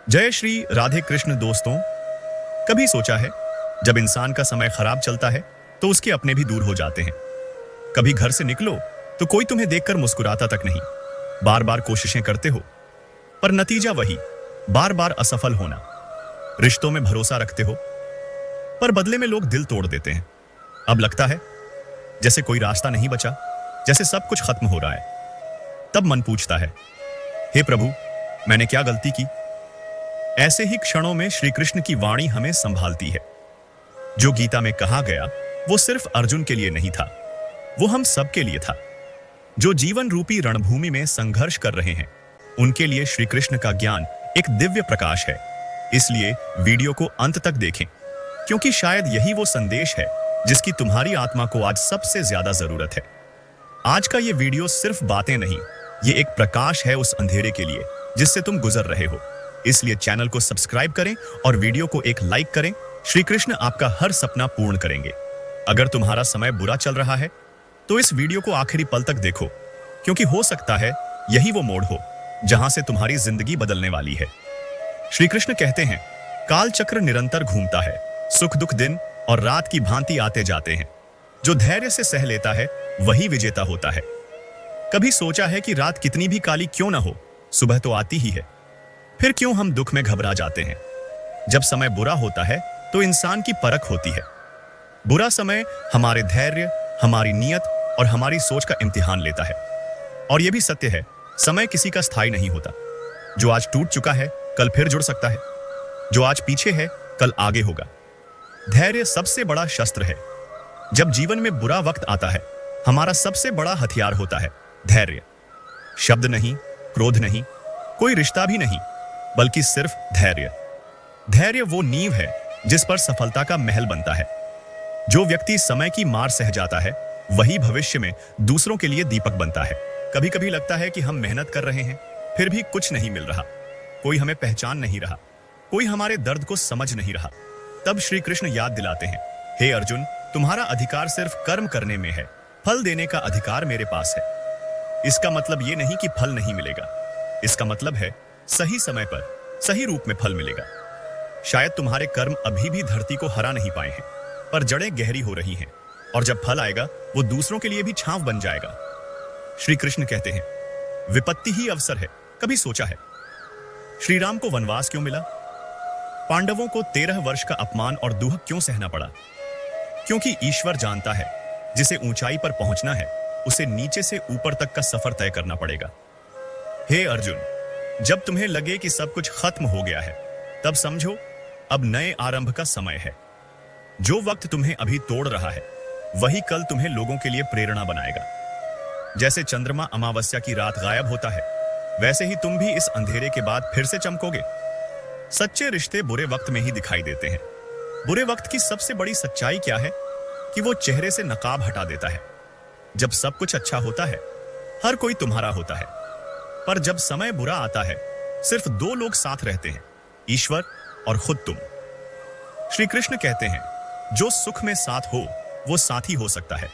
जय श्री राधे कृष्ण दोस्तों। कभी सोचा है जब इंसान का समय खराब चलता है तो उसके अपने भी दूर हो जाते हैं। कभी घर से निकलो तो कोई तुम्हें देखकर मुस्कुराता तक नहीं। बार बार कोशिशें करते हो पर नतीजा वही, बार बार असफल होना। रिश्तों में भरोसा रखते हो पर बदले में लोग दिल तोड़ देते हैं। अब लगता है जैसे कोई रास्ता नहीं बचा, जैसे सब कुछ खत्म हो रहा है। तब मन पूछता है, हे प्रभु, मैंने क्या गलती की? ऐसे ही क्षणों में श्री कृष्ण की वाणी हमें संभालती है। जो गीता में कहा गया वो सिर्फ अर्जुन के लिए नहीं था, वो हम सब के लिए था। जो जीवन रूपी रणभूमि में संघर्ष कर रहे हैं उनके लिए श्री कृष्ण का ज्ञान एक दिव्य प्रकाश है। इसलिए वीडियो को अंत तक देखें, क्योंकि शायद यही वो संदेश है जिसकी तुम्हारी आत्मा को आज सबसे ज्यादा जरूरत है। आज का ये वीडियो सिर्फ बातें नहीं, ये एक प्रकाश है उस अंधेरे के लिए जिससे तुम गुजर रहे हो। इसलिए चैनल को सब्सक्राइब करें और वीडियो को एक लाइक करें। श्री कृष्ण आपका हर सपना पूर्ण करेंगे। अगर तुम्हारा समय बुरा चल रहा है तो इस वीडियो को आखिरी पल तक देखो, क्योंकि हो सकता है यही वो मोड़ हो जहां से तुम्हारी जिंदगी बदलने वाली है। श्री कृष्ण कहते हैं, काल चक्र निरंतर घूमता है, सुख दुख दिन और रात की भांति आते जाते हैं। जो धैर्य से सह लेता है वही विजेता होता है। कभी सोचा है कि रात कितनी भी काली क्यों ना हो, सुबह तो आती ही है। फिर क्यों हम दुख में घबरा जाते हैं? जब समय बुरा होता है तो इंसान की परख होती है। बुरा समय हमारे धैर्य, हमारी नियत और हमारी सोच का इम्तिहान लेता है। और यह भी सत्य है, समय किसी का स्थायी नहीं होता। जो आज टूट चुका है कल फिर जुड़ सकता है, जो आज पीछे है कल आगे होगा। धैर्य सबसे बड़ा शस्त्र है। जब जीवन में बुरा वक्त आता है हमारा सबसे बड़ा हथियार होता है धैर्य। शब्द नहीं, क्रोध नहीं, कोई रिश्ता भी नहीं, बल्कि सिर्फ धैर्य। धैर्य वो नींव है जिस पर सफलता का महल बनता है। जो व्यक्ति समय की मार सह जाता है वही भविष्य में दूसरों के लिए दीपक बनता है। कभी कभी लगता है कि हम मेहनत कर रहे हैं फिर भी कुछ नहीं मिल रहा, कोई हमें पहचान नहीं रहा, कोई हमारे दर्द को समझ नहीं रहा। तब श्री कृष्ण याद दिलाते हैं, हे अर्जुन, तुम्हारा अधिकार सिर्फ कर्म करने में है, फल देने का अधिकार मेरे पास है। इसका मतलब ये नहीं कि फल नहीं मिलेगा, इसका मतलब है सही समय पर सही रूप में फल मिलेगा। शायद तुम्हारे कर्म अभी भी धरती को हरा नहीं पाए हैं, पर जड़ें गहरी हो रही हैं और जब फल आएगा वो दूसरों के लिए भी छांव बन जाएगा। श्री कृष्ण कहते हैं, विपत्ति ही अवसर है। कभी सोचा है श्री राम को वनवास क्यों मिला? पांडवों को 13 वर्ष का अपमान और दुख क्यों सहना पड़ा? क्योंकि ईश्वर जानता है जिसे ऊंचाई पर पहुंचना है उसे नीचे से ऊपर तक का सफर तय करना पड़ेगा। हे अर्जुन, जब तुम्हें लगे कि सब कुछ खत्म हो गया है तब समझो अब नए आरंभ का समय है। जो वक्त तुम्हें अभी तोड़ रहा है वही कल तुम्हें लोगों के लिए प्रेरणा बनाएगा। जैसे चंद्रमा अमावस्या की रात गायब होता है वैसे ही तुम भी इस अंधेरे के बाद फिर से चमकोगे। सच्चे रिश्ते बुरे वक्त में ही दिखाई देते हैं। बुरे वक्त की सबसे बड़ी सच्चाई क्या है कि वो चेहरे से नकाब हटा देता है। जब सब कुछ अच्छा होता है हर कोई तुम्हारा होता है, पर जब समय बुरा आता है सिर्फ 2 लोग साथ रहते हैं, ईश्वर और खुद तुम। श्री कृष्ण कहते हैं, जो सुख में साथ हो वो साथी हो सकता है,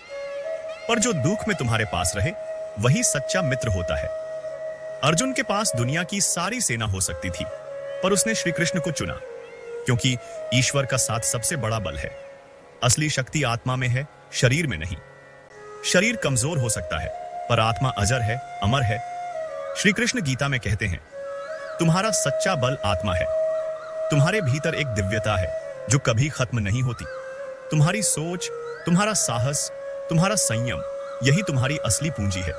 पर जो दुख में तुम्हारे पास रहे वही सच्चा मित्र होता है। अर्जुन के पास दुनिया की सारी सेना हो सकती थी, पर उसने श्री कृष्ण को चुना, क्योंकि ईश्वर का साथ सबसे बड़ा बल है। असली शक्ति आत्मा में है, शरीर में नहीं। शरीर कमजोर हो सकता है पर आत्मा अजर है, अमर है। श्री कृष्ण गीता में कहते हैं, तुम्हारा सच्चा बल आत्मा है। तुम्हारे भीतर एक दिव्यता है जो कभी खत्म नहीं होती। तुम्हारी सोच, तुम्हारा साहस, तुम्हारा संयम, यही तुम्हारी असली पूंजी है।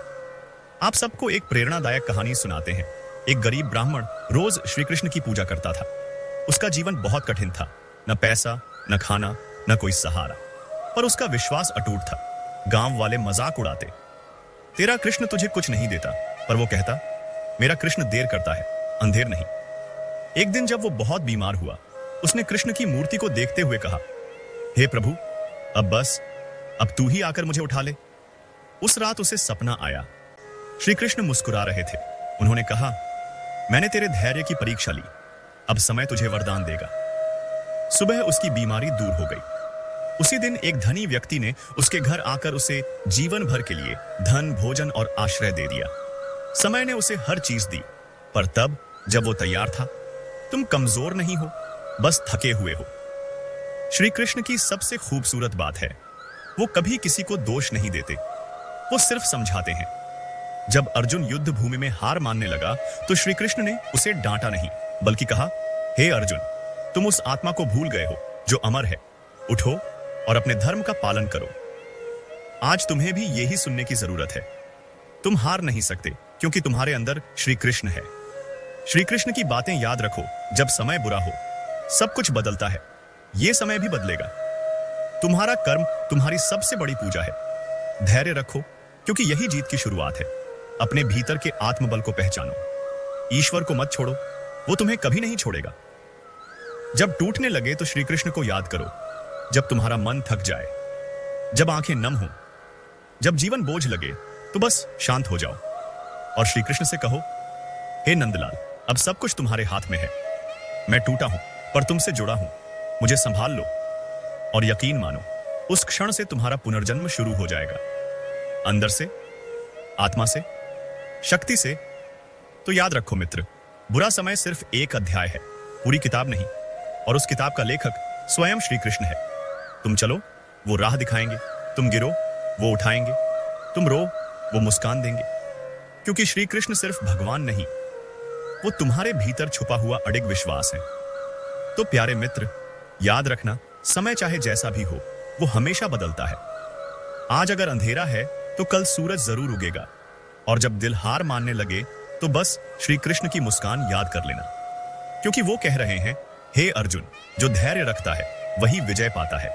आप सबको एक प्रेरणादायक कहानी सुनाते हैं। एक गरीब ब्राह्मण रोज श्री कृष्ण की पूजा करता था। उसका जीवन बहुत कठिन था, न पैसा, न खाना, न कोई सहारा, पर उसका विश्वास अटूट था। गांव वाले मजाक उड़ाते, तेरा कृष्ण तुझे कुछ नहीं देता, पर वो कहता, मेरा कृष्ण देर करता है, अंधेर नहीं। एक दिन जब वो बहुत बीमार हुआ उसने कृष्ण की मूर्ति को देखते हुए कहा, हे प्रभु, अब बस, अब तू ही आकर मुझे उठा ले। उस रात उसे सपना आया। श्री कृष्ण मुस्कुरा रहे थे। उन्होंने कहा, मैंने तेरे धैर्य की परीक्षा ली, अब समय तुझे वरदान देगा। सुबह उसकी बीमारी दूर हो गई। उसी दिन एक धनी व्यक्ति ने उसके घर आकर उसे जीवन भर के लिए धन, भोजन और आश्रय दे दिया। समय ने उसे हर चीज दी, पर तब जब वो तैयार था तुम कमजोर नहीं हो, बस थके हुए हो। श्री कृष्ण की सबसे खूबसूरत बात है, वो कभी किसी को दोष नहीं देते, वो सिर्फ समझाते हैं। जब अर्जुन युद्ध भूमि में हार मानने लगा तो श्री कृष्ण ने उसे डांटा नहीं, बल्कि कहा, हे अर्जुन, तुम उस आत्मा को भूल गए हो जो अमर है। उठो और अपने धर्म का पालन करो। आज तुम्हें भी यही सुनने की जरूरत है। तुम हार नहीं सकते क्योंकि तुम्हारे अंदर श्री कृष्ण है। श्री कृष्ण की बातें याद रखो। जब समय बुरा हो, सब कुछ बदलता है, यह समय भी बदलेगा। तुम्हारा कर्म तुम्हारी सबसे बड़ी पूजा है। धैर्य रखो क्योंकि यही जीत की शुरुआत है। अपने भीतर के आत्मबल को पहचानो। ईश्वर को मत छोड़ो, वो तुम्हें कभी नहीं छोड़ेगा। जब टूटने लगे तो श्री कृष्ण को याद करो। जब तुम्हारा मन थक जाए, जब आंखें नम हो, जब जीवन बोझ लगे, तो बस शांत हो जाओ और श्री कृष्ण से कहो, हे नंदलाल, अब सब कुछ तुम्हारे हाथ में है। मैं टूटा हूं पर तुमसे जुड़ा हूं, मुझे संभाल लो। और यकीन मानो, उस क्षण से तुम्हारा पुनर्जन्म शुरू हो जाएगा। अंदर से, आत्मा से, शक्ति से। तो याद रखो मित्र, बुरा समय सिर्फ एक अध्याय है, पूरी किताब नहीं। और उस किताब का लेखक स्वयं श्री कृष्ण है। तुम चलो, वो राह दिखाएंगे। तुम गिरो, वो उठाएंगे। तुम रो, वो मुस्कान देंगे। क्योंकि श्री कृष्ण सिर्फ भगवान नहीं, वो तुम्हारे भीतर छुपा हुआ अडिग विश्वास है। तो प्यारे मित्र, याद रखना, समय चाहे जैसा भी हो, वो हमेशा बदलता है। आज अगर अंधेरा है तो कल सूरज जरूर उगेगा। और जब दिल हार मानने लगे तो बस श्री कृष्ण की मुस्कान याद कर लेना, क्योंकि वो कह रहे हैं, हे अर्जुन, जो धैर्य रखता है वही विजय पाता है।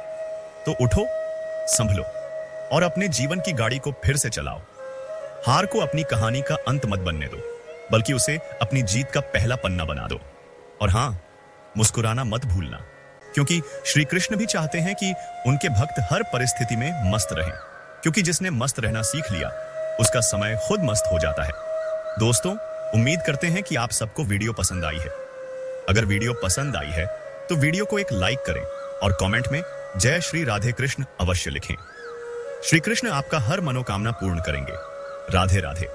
तो उठो, संभलो और अपने जीवन की गाड़ी को फिर से चलाओ। हार को अपनी कहानी का अंत मत बनने दो, बल्कि उसे अपनी जीत का पहला पन्ना बना दो। और हां, मुस्कुराना मत भूलना, क्योंकि श्री कृष्ण भी चाहते हैं कि उनके भक्त हर परिस्थिति में मस्त रहें। क्योंकि जिसने मस्त रहना सीख लिया, उसका समय खुद मस्त हो जाता है। दोस्तों, उम्मीद करते हैं कि आप सबको वीडियो पसंद आई है। अगर वीडियो पसंद आई है तो वीडियो को एक लाइक करें और कमेंट में जय श्री राधे कृष्ण अवश्य लिखें। श्री कृष्ण आपका हर मनोकामना पूर्ण करेंगे। राधे राधे।